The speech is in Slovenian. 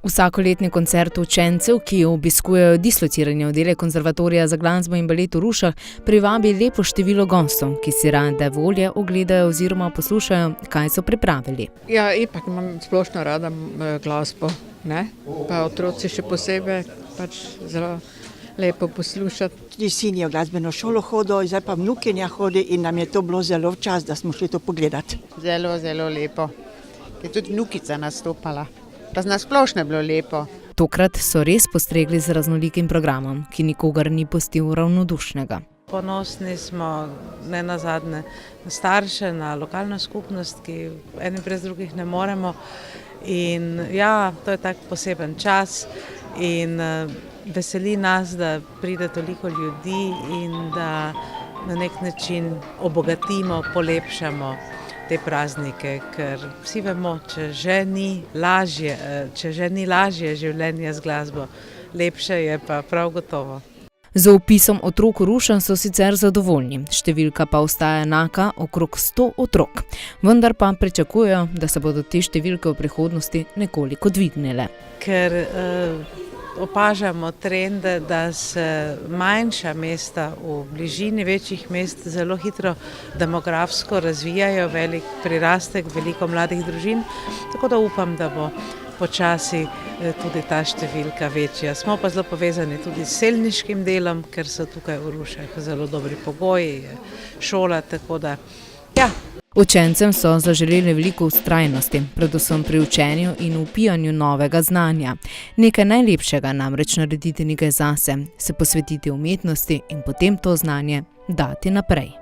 Vsakoletni koncert učencev, ki obiskujejo dislocirani oddelek Konservatorija za glasbo in balet v Rušah, privabi lepo število gostov, ki si rade volje ogledajo oziroma poslušajo, kaj so pripravili. Ja, ipak imam splošno rada glasbo, ne? Pa otroci še posebej, pač zelo lepo poslušati. Tudi sin je v glasbeno šolo hodil, zdaj pa vnukinja hodi in nam je to bilo zelo čas, da smo šli to pogledati. Zelo, zelo lepo. Je tudi vnukica nastopala. Pa nasplošno je bilo lepo. Tokrat so res postregli z raznolikim programom, ki nikogar ni pustil ravnodušnega. Ponosni smo ne nazadnje na starše, na lokalno skupnost, ki eni brez drugih ne moremo. In ja, to je tak poseben čas in veseli nas, da pride toliko ljudi in da na nek način obogatimo, polepšamo te praznike, ker vsi vemo, če že ni lažje življenje z glasbo, lepše je pa prav gotovo. Z vpisom otrok v Rušah so sicer zadovoljni, številka pa ostaja enaka, okrog 100 otrok. Vendar pa pričakujejo, da se bodo te številke v prihodnosti nekoliko dvignile. Ker opažamo trende, da se manjša mesta v bližini večjih mest zelo hitro demografsko razvijajo, velik prirastek, veliko mladih družin, tako da upam, da bo počasi tudi ta številka večja. Smo pa zelo povezani tudi s selniškim delom, ker so tukaj v Rušah zelo dobri pogoji, šola, tako da ja. Učencem so zaželeli veliko vztrajnosti, predvsem pri učenju in vpijanju novega znanja. Nekaj najlepšega namreč narediti nekaj zase, se posvetiti umetnosti in potem to znanje dati naprej.